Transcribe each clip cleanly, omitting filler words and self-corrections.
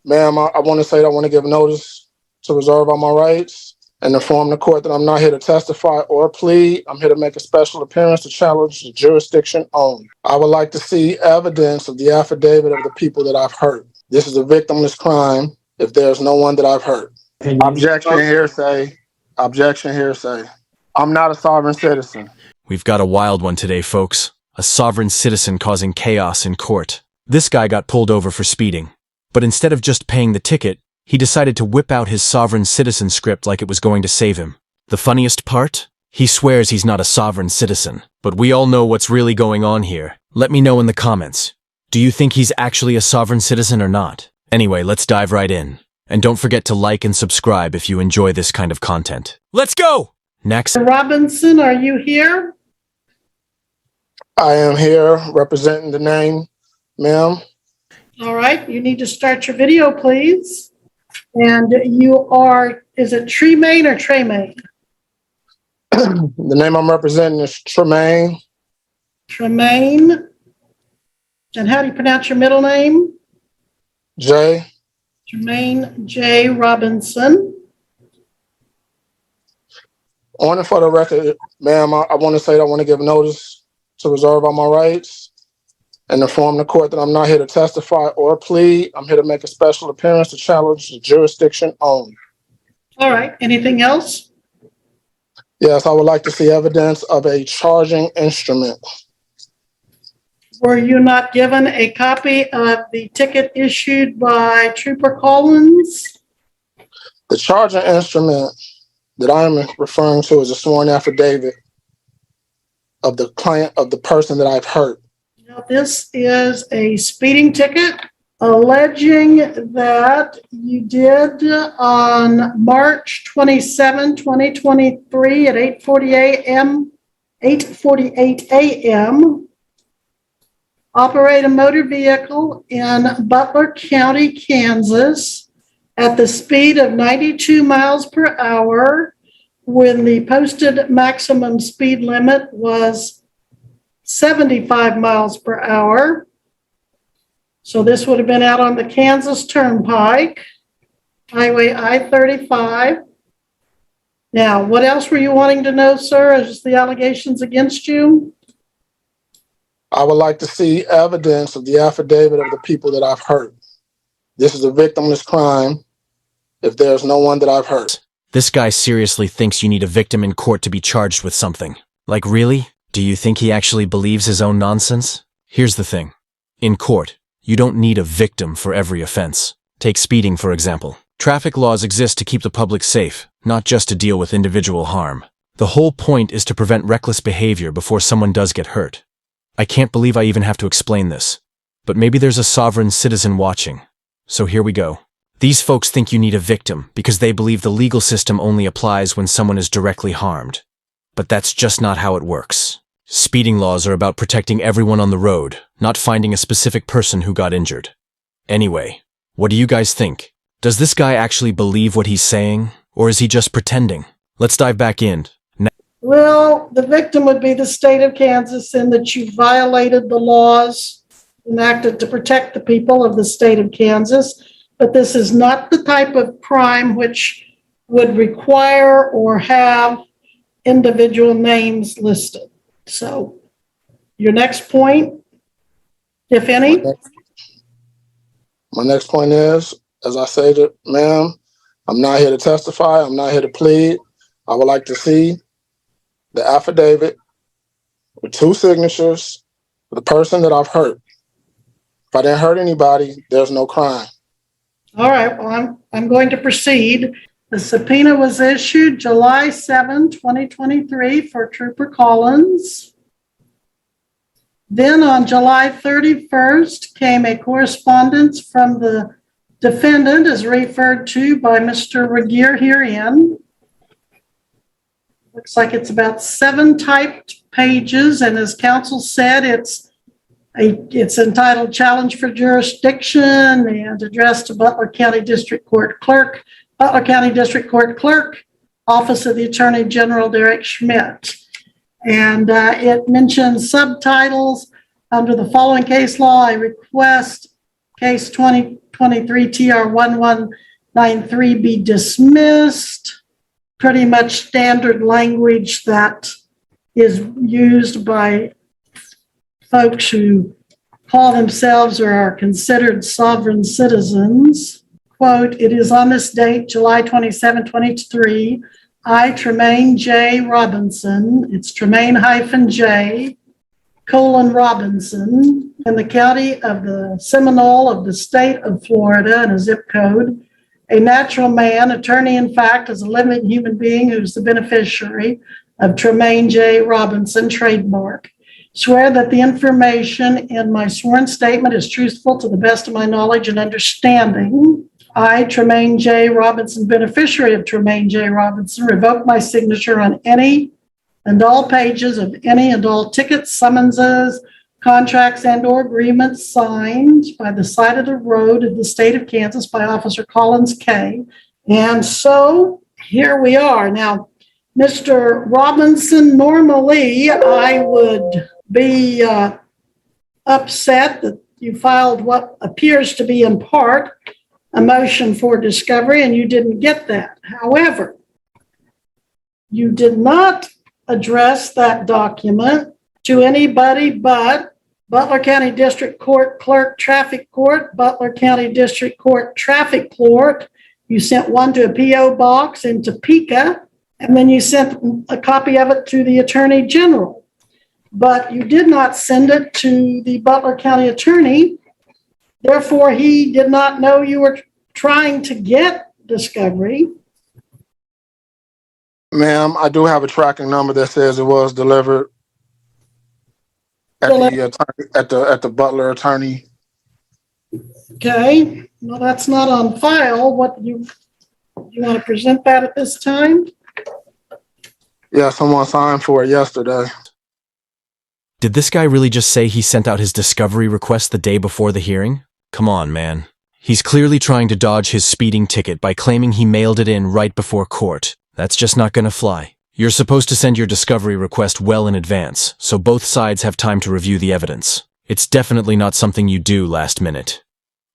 Ma'am, I want to say that I want to give notice to reserve all my rights and inform the court that I'm not here to testify or plead. I'm here to make a special appearance to challenge the jurisdiction only. I would like to see evidence of the affidavit of the people that I've hurt. This is a victimless crime if there's no one that I've hurt. Objection hearsay. Objection hearsay. I'm not a sovereign citizen. We've got a wild one today, folks. A sovereign citizen causing chaos in court. This guy got pulled over for speeding. But instead of just paying the ticket, he decided to whip out his sovereign citizen script like it was going to save him. The funniest part? He swears he's not a sovereign citizen. But we all know what's really going on here. Let me know in the comments. Do you think he's actually a sovereign citizen or not? Anyway, let's dive right in. And don't forget to like and subscribe if you enjoy this kind of content. Let's go! Next. Robinson, are you here? I am here representing the name, ma'am. All right, you need to start your video, please. And you are, is it Tremaine or Tremaine? The name I'm representing is Tremaine. Tremaine. And how do you pronounce your middle name? J. Tremaine J. Robinson. On and for the record, ma'am, I want to say that I want to give notice to reserve all my rights and inform the court that I'm not here to testify or plead. I'm here to make a special appearance to challenge the jurisdiction only. All right, anything else? Yes, I would like to see evidence of a charging instrument. Were you not given a copy of the ticket issued by Trooper Collins? The charging instrument that I am referring to is a sworn affidavit of the client, of the person that I've hurt. Now, this is a speeding ticket alleging that you did on March 27, 2023 at 8:48 a.m. operate a motor vehicle in Butler County, Kansas at the speed of 92 miles per hour when the posted maximum speed limit was 75 miles per hour. So this would have been out on the Kansas Turnpike, Highway I-35. Now, what else were you wanting to know, sir, as the allegations against you? I would like to see evidence of the affidavit of the people that I've hurt. This is a victimless crime if there's no one that I've hurt. This guy seriously thinks you need a victim in court to be charged with something. Like, really? Do you think he actually believes his own nonsense? Here's the thing. In court, you don't need a victim for every offense. Take speeding, for example. Traffic laws exist to keep the public safe, not just to deal with individual harm. The whole point is to prevent reckless behavior before someone does get hurt. I can't believe I even have to explain this. But maybe there's a sovereign citizen watching. So here we go. These folks think you need a victim because they believe the legal system only applies when someone is directly harmed. But that's just not how it works. Speeding laws are about protecting everyone on the road, not finding a specific person who got injured. Anyway, what do you guys think? Does this guy actually believe what he's saying, or is he just pretending? Let's dive back in. Well, the victim would be the state of Kansas in that you violated the laws enacted to protect the people of the state of Kansas. But this is not the type of crime which would require or have individual names listed. So your next point, if any? My next point is, as I said, ma'am, I'm not here to testify. I'm not here to plead. I would like to see the affidavit with 2 signatures for the person that I've hurt. If I didn't hurt anybody, there's no crime. All right, well, I'm going to proceed. The subpoena was issued July 7, 2023 for Trooper Collins. Then on July 31st came a correspondence from the defendant as referred to by Mr. Regier herein. Looks like it's about 7 typed pages, and as counsel said, it's entitled Challenge for Jurisdiction and addressed to Butler County District Court Clerk, Butler County District Court Clerk, Office of the Attorney General Derek Schmidt. And it mentions subtitles under the following case law. I request case 20 23 TR 1193 be dismissed. Pretty much standard language that is used by folks who call themselves or are considered sovereign citizens. Quote, it is on this date, July 27, 23, I, Tremaine J. Robinson, it's Tremaine-J, Robinson, in the county of the Seminole of the state of Florida and a zip code, a natural man, attorney in fact, as a living human being who's the beneficiary of Tremaine J. Robinson trademark. Swear that the information in my sworn statement is truthful to the best of my knowledge and understanding. I, Tremaine J. Robinson, beneficiary of Tremaine J. Robinson, revoke my signature on any and all pages of any and all tickets, summonses, contracts, and or agreements signed by the side of the road of the state of Kansas by Officer Collins K. And so here we are. Now, Mr. Robinson, normally I would be upset that you filed what appears to be in part a motion for discovery and you didn't get that. However, you did not address that document to anybody but Butler County District Court Clerk Traffic Court, Butler County District Court Traffic Court. You sent one to a P.O. box in Topeka, and then you sent a copy of it to the Attorney General. But you did not send it to the Butler County Attorney. Therefore, he did not know you were trying to get discovery. Ma'am, I do have a tracking number that says it was delivered at the Butler attorney. Okay, well, that's not on file. What you want to present that at this time? Yeah, someone signed for it yesterday. Did this guy really just say he sent out his discovery request the day before the hearing? Come on, man. He's clearly trying to dodge his speeding ticket by claiming he mailed it in right before court. That's just not gonna fly. You're supposed to send your discovery request well in advance, so both sides have time to review the evidence. It's definitely not something you do last minute.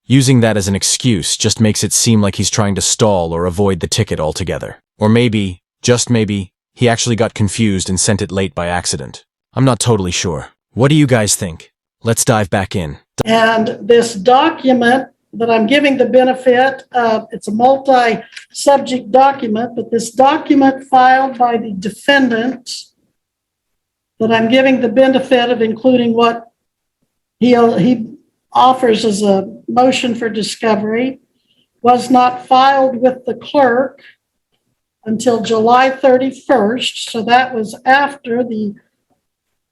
Using that as an excuse just makes it seem like he's trying to stall or avoid the ticket altogether. Or maybe, just maybe, he actually got confused and sent it late by accident. I'm not totally sure. What do you guys think? Let's dive back in. And this document that I'm giving the benefit of, it's a multi-subject document, but this document filed by the defendant that I'm giving the benefit of including what he offers as a motion for discovery was not filed with the clerk until July 31st. So that was after the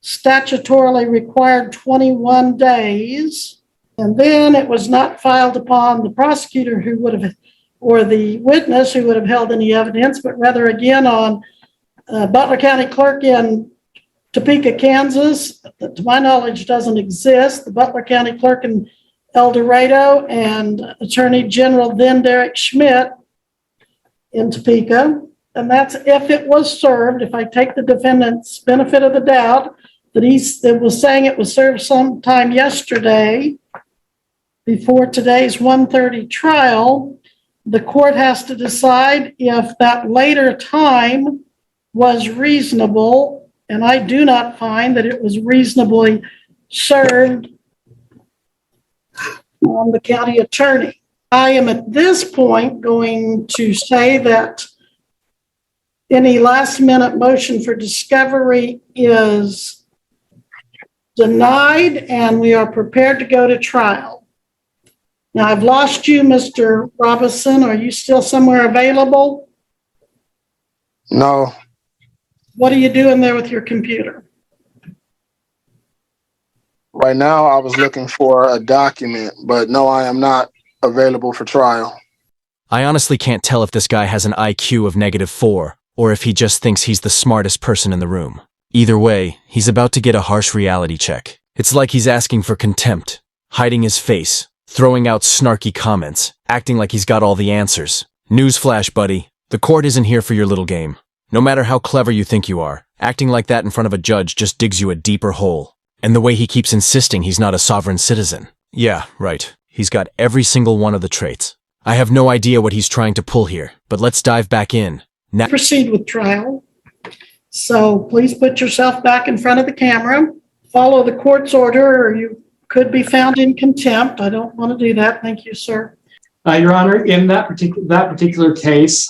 statutorily required 21 days. And then it was not filed upon the prosecutor who would have, or the witness who would have held any evidence, but rather again on Butler County Clerk in Topeka, Kansas, that to my knowledge doesn't exist, the Butler County Clerk in El Dorado, and Attorney General then Derek Schmidt in Topeka. And that's if it was served, if I take the defendant's benefit of the doubt, that was saying it was served sometime yesterday before today's 1:30 trial, the court has to decide if that later time was reasonable, and I do not find that it was reasonably served on the county attorney. I am at this point going to say that any last minute motion for discovery is denied and we are prepared to go to trial. Now I've lost you, Mr. Robinson. Are you still somewhere available? No. What are you doing there with your computer? Right now, I was looking for a document, but no, I am not available for trial. I honestly can't tell if this guy has an IQ of -4, or if he just thinks he's the smartest person in the room. Either way, he's about to get a harsh reality check. It's like he's asking for contempt, hiding his face, throwing out snarky comments, acting like he's got all the answers. Newsflash, buddy. The court isn't here for your little game. No matter how clever you think you are, acting like that in front of a judge just digs you a deeper hole. And the way he keeps insisting he's not a sovereign citizen. Yeah, right. He's got every single one of the traits. I have no idea what he's trying to pull here, but let's dive back in. Now, Proceed with trial. So please put yourself back in front of the camera. Follow the court's order, or you could be found in contempt. I don't want to do that. Thank you, sir. Your Honor, in that particular case,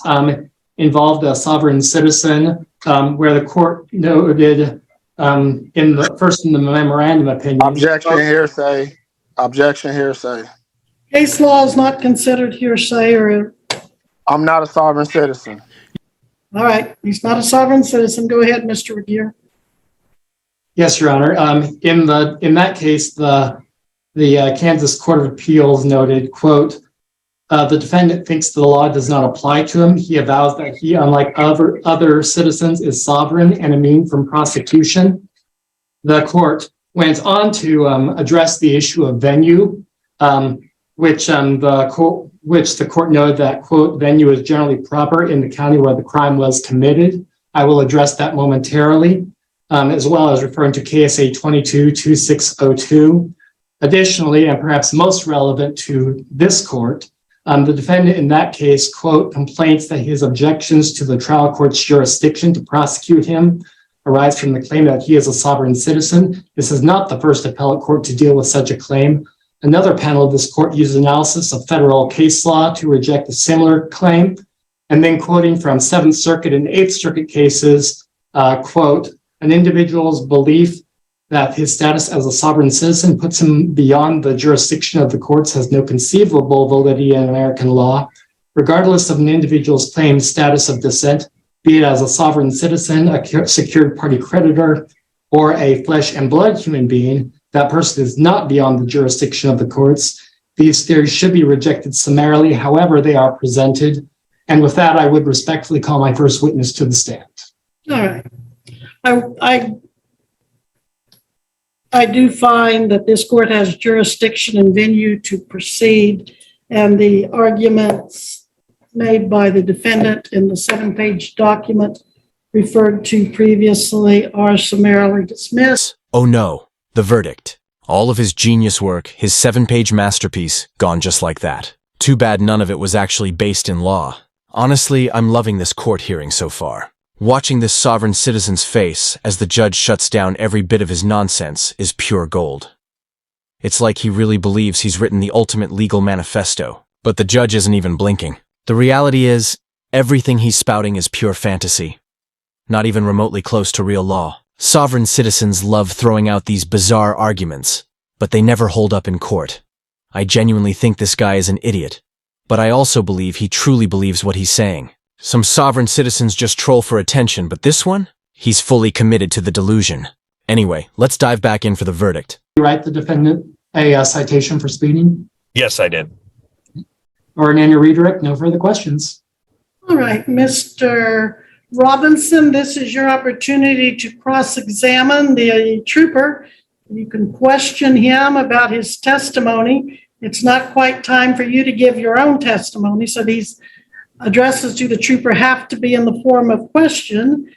involved a sovereign citizen, where the court noted in the memorandum opinion. Objection hearsay. Objection hearsay. Case law is not considered hearsay or. I'm not a sovereign citizen. All right, he's not a sovereign citizen. Go ahead, Mr. Regier. Yes, Your Honor. In that case, the Kansas Court of Appeals noted, quote, the defendant thinks the law does not apply to him. He avows that he, unlike other citizens, is sovereign and immune from prosecution. The court went on to address the issue of venue, which the court noted that, quote, venue is generally proper in the county where the crime was committed. I will address that momentarily, as well as referring to KSA 22-2602. Additionally, and perhaps most relevant to this court, the defendant in that case, quote, complains that his objections to the trial court's jurisdiction to prosecute him arise from the claim that he is a sovereign citizen. This is not the first appellate court to deal with such a claim. Another panel of this court used analysis of federal case law to reject a similar claim. And then quoting from Seventh Circuit and Eighth Circuit cases, quote, an individual's belief that his status as a sovereign citizen puts him beyond the jurisdiction of the courts has no conceivable validity in American law. Regardless of an individual's claimed status of descent, be it as a sovereign citizen, a secured party creditor, or a flesh and blood human being, that person is not beyond the jurisdiction of the courts. These theories should be rejected summarily, however they are presented. And with that, I would respectfully call my first witness to the stand. All right. I do find that this court has jurisdiction and venue to proceed, and the arguments made by the defendant in the 7-page document referred to previously are summarily dismissed. oh no, the verdict. All of his genius work, his 7-page masterpiece, gone just like that. Too bad none of it was actually based in law. Honestly, I'm loving this court hearing so far. Watching this sovereign citizen's face as the judge shuts down every bit of his nonsense is pure gold. It's like he really believes he's written the ultimate legal manifesto, but the judge isn't even blinking. The reality is, everything he's spouting is pure fantasy. Not even remotely close to real law. Sovereign citizens love throwing out these bizarre arguments, but they never hold up in court. I genuinely think this guy is an idiot, but I also believe he truly believes what he's saying. Some sovereign citizens just troll for attention, but this one? He's fully committed to the delusion. Anyway, let's dive back in for the verdict. You write the defendant a citation for speeding? Yes, I did. Or an annual redirect? No further questions. All right, Mr. Robinson, this is your opportunity to cross-examine the trooper. You can question him about his testimony. It's not quite time for you to give your own testimony, so these addresses to the trooper have to be in the form of question.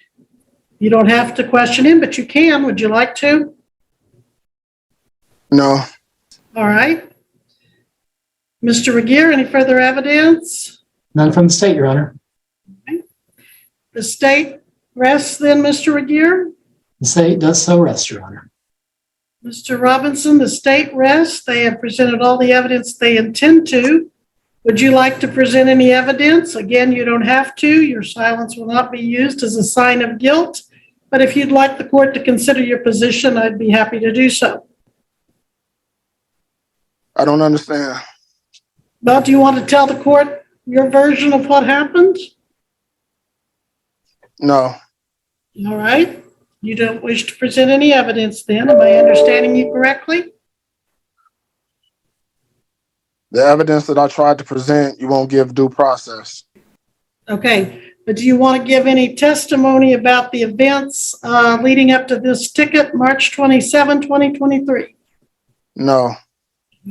You don't have to question him, but you can. Would you like to? No. All right. Mr. Regier, any further evidence? None from the state, Your Honor. The state rests then, Mr. Regier? The state does so rest, Your Honor. Mr. Robinson, the state rests. They have presented all the evidence they intend to. Would you like to present any evidence? Again, you don't have to. Your silence will not be used as a sign of guilt. But if you'd like the court to consider your position, I'd be happy to do so. I don't understand. Well, do you want to tell the court your version of what happened? No. All right. You don't wish to present any evidence then. Am I understanding you correctly? The evidence that I tried to present, you won't give due process. Okay. But do you want to give any testimony about the events leading up to this ticket, March 27, 2023? No.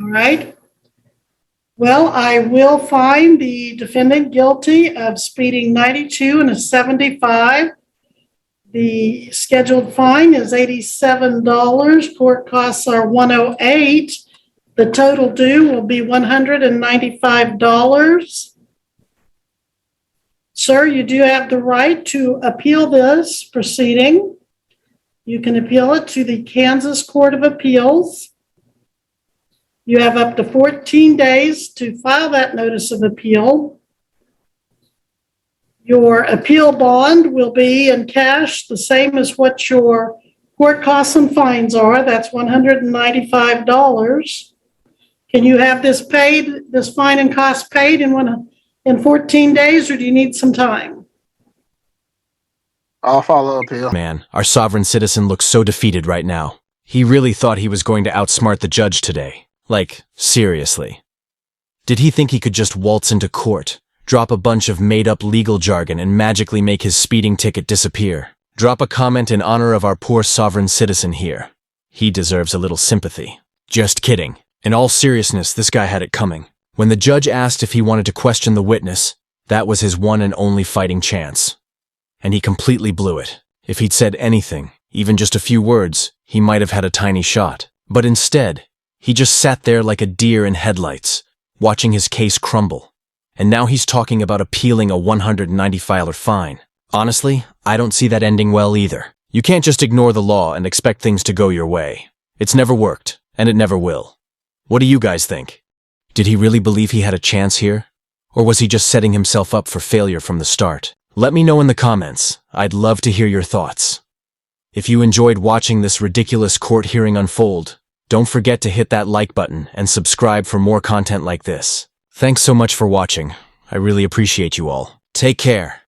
All right. Well, I will find the defendant guilty of speeding 92 and a 75. The scheduled fine is $87. Court costs are $108. The total due will be $195. Sir, you do have the right to appeal this proceeding. You can appeal it to the Kansas Court of Appeals. You have up to 14 days to file that notice of appeal. Your appeal bond will be in cash, the same as what your court costs and fines are. That's $195. Can you have this paid, this fine and cost paid in 14 days, or do you need some time? I'll follow appeal. Man, our sovereign citizen looks so defeated right now. He really thought he was going to outsmart the judge today. Like, seriously. Did he think he could just waltz into court, drop a bunch of made-up legal jargon, and magically make his speeding ticket disappear? Drop a comment in honor of our poor sovereign citizen here. He deserves a little sympathy. Just kidding. In all seriousness, this guy had it coming. When the judge asked if he wanted to question the witness, that was his one and only fighting chance. And he completely blew it. If he'd said anything, even just a few words, he might have had a tiny shot. But instead, he just sat there like a deer in headlights, watching his case crumble. And now he's talking about appealing a $195 fine. Honestly, I don't see that ending well either. You can't just ignore the law and expect things to go your way. It's never worked, and it never will. What do you guys think? Did he really believe he had a chance here? Or was he just setting himself up for failure from the start? Let me know in the comments. I'd love to hear your thoughts. If you enjoyed watching this ridiculous court hearing unfold, don't forget to hit that like button and subscribe for more content like this. Thanks so much for watching. I really appreciate you all. Take care.